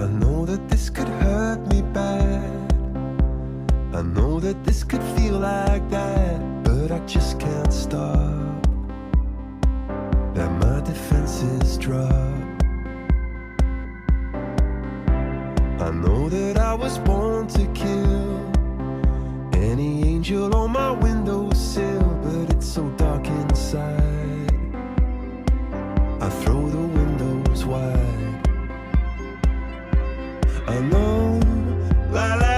I know that this could hurt me bad. I know that this could feel like that, but I just can't stop. That my defenses drop. I know that I was born to kill any angel on my windowsill, but it's so dark inside. I throw the windows wide. I know, la la.